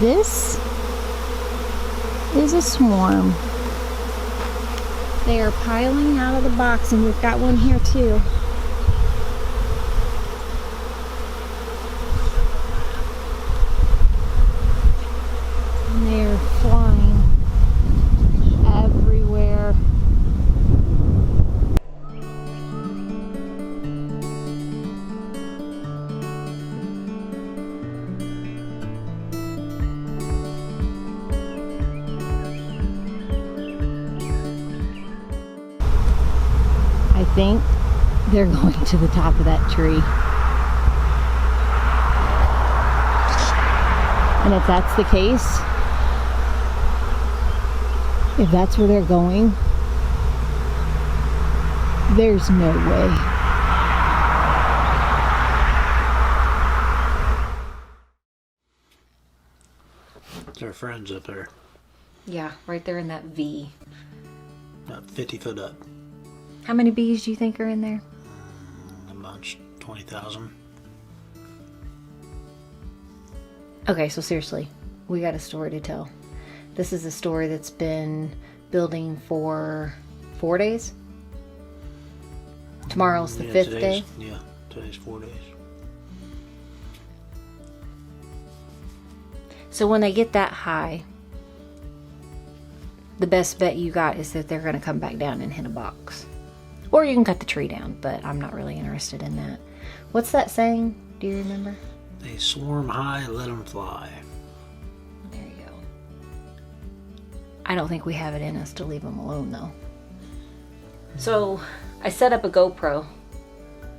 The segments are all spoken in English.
This is a swarm. They are piling out of the box, and we've got one here too. And they are flying everywhere. I think they're going to the top of that tree. And if that's the case, if that's where they're going, there's no way. Their friends up there. Yeah, right there in that V. About 50 foot up. How many bees do you think are in there? About 20,000. Okay, so seriously, we got a story to tell. This is a story that's been building for 4 days. Tomorrow's the 5th day. Yeah, today's 4 days. So when they get that high, the best bet you got is that they're going to come back down and hit a box. Or you can cut the tree down, but I'm not really interested in that. What's that saying? Do you remember? They swarm high, let them fly. There you go. I don't think we have it in us to leave them alone, though. So I set up a GoPro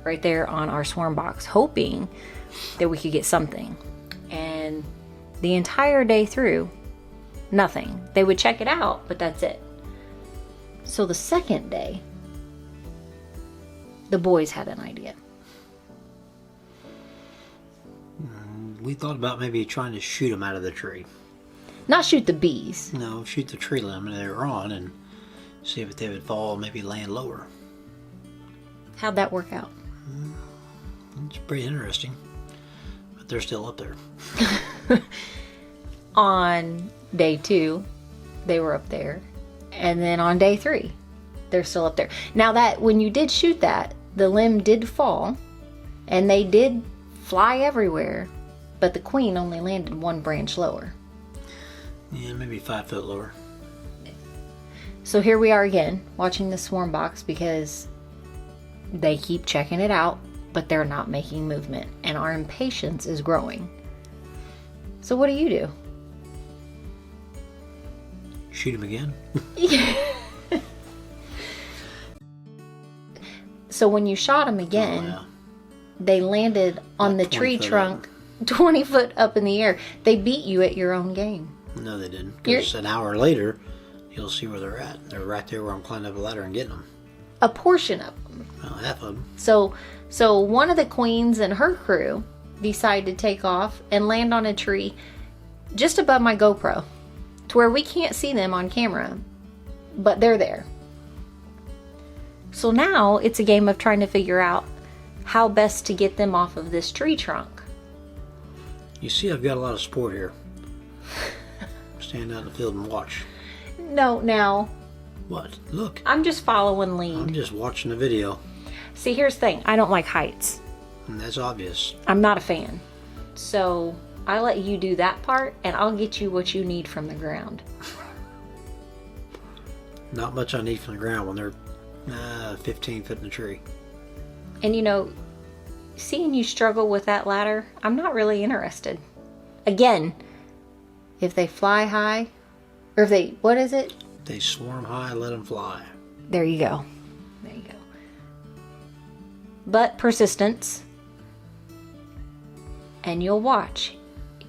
right there on our swarm box, hoping that we could get something. And the entire day through, nothing. They would check it out, but that's it. So the second day, the boys had an idea. We thought about maybe trying to shoot them out of the tree. Not shoot the bees. No, shoot the tree limb they were on and see if they would fall, maybe land lower. How'd that work out? It's pretty interesting. But they're still up there. On day 2, they were up there. And then on day 3, they're still up there. Now that when you did shoot that, the limb did fall and they did fly everywhere, but the queen only landed 1 branch lower. Yeah, maybe 5 foot lower. So here we are again, watching the swarm box because they keep checking it out, but they're not making movement, and our impatience is growing. So what do you do? Shoot them again. So when you shot them again, they landed on the tree trunk 20 foot up in the air. They beat you at your own game. No, they didn't. Because an hour later, you'll see where they're at. They're right there where I'm climbing up a ladder and getting them. A portion of them. Well, half of them. So one of the queens and her crew decided to take off and land on a tree just above my GoPro, to where we can't see them on camera, but they're there. So now it's a game of trying to figure out how best to get them off of this tree trunk. You see, I've got a lot of support here. Stand out in the field and watch. No, now. What? Look. I'm just following lead. I'm just watching the video. See, here's the thing. I don't like heights. And that's obvious. I'm not a fan. So I let you do that part, and I'll get you what you need from the ground. Not much I need from the ground when they're 15 foot in the tree. And you know, seeing you struggle with that ladder, I'm not really interested. Again, if they fly high, or if they, what is it? They swarm high, let them fly. There you go. There you go. But persistence, and you'll watch.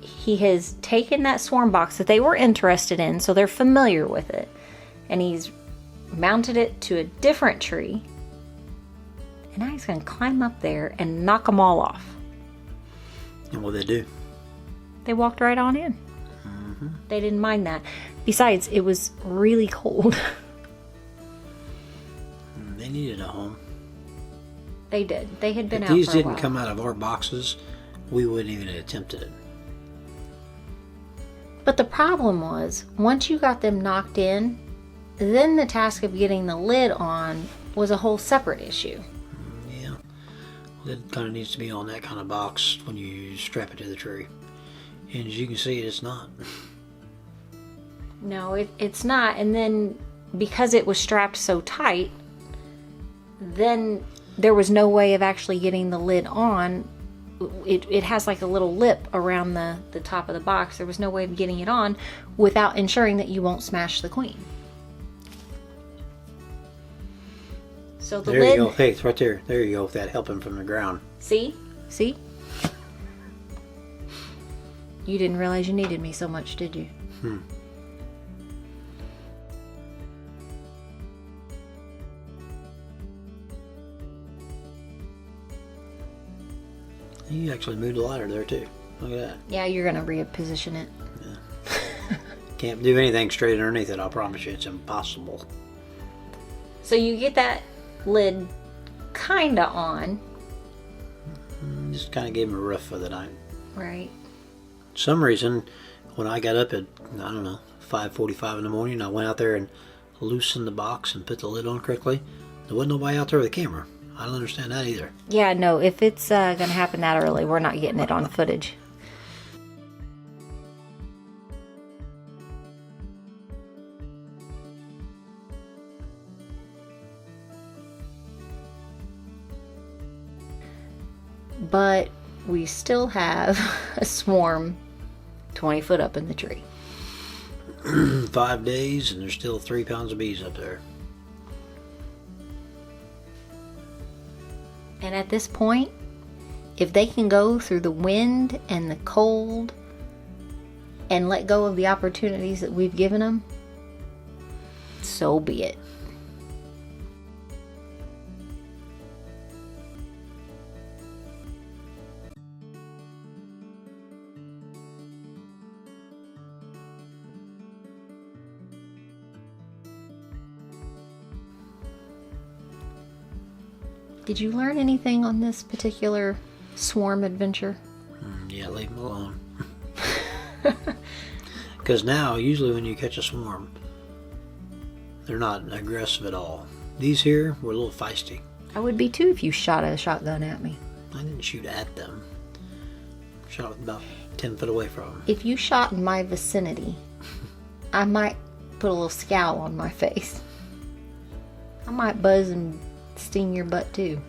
He has taken that swarm box that they were interested in, so they're familiar with it, and he's mounted it to a different tree, and now he's going to climb up there and knock them all off. And what they do? They walked right on in. Mm-hmm. They didn't mind that. Besides, it was really cold. They needed a home. They did. They had been if out these for a didn't while. come out of our boxes, we wouldn't even have attempted it. But the problem was, once you got them knocked in, then the task of getting the lid on was a whole separate issue. Yeah. Lid kind of needs to be on that kind of box when you strap it to the tree. And as you can see, it's not. No, it's not. And then because it was strapped so tight, then there was no way of actually getting the lid on. It has like a little lip around the top of the box. There was no way of getting it on without ensuring that you won't smash the queen. So the There lid, you go. Hey, it's right there. There you go with that helping from the ground. See? You didn't realize you needed me so much, did you? You actually moved the ladder there too. Look at that. Yeah, you're gonna reposition it. Can't do anything straight underneath it. I promise you, it's impossible. So you get that lid kinda on, Just kind of gave him a rough for the night. right? Some reason, when I got up at, I don't know, 5:45 in the morning, I went out there and loosened the box and put the lid on correctly. There wasn't nobody out there with a camera. I don't understand that either. Yeah, no, if it's gonna happen that early, we're not getting it on footage. But we still have a swarm 20 foot up in the tree. 5 days and there's still 3 pounds of bees up there. And at this point, if they can go through the wind and the cold and let go of the opportunities that we've given them, so be it. Did you learn anything on this particular swarm adventure? Yeah, leave them alone. Because now, usually when you catch a swarm, they're not aggressive at all. These here were a little feisty. I would be too if you shot a shotgun at me. I didn't shoot at them. Shot about 10 foot away from them. If you shot in my vicinity, I might put a little scowl on my face. I might buzz and sting your butt too.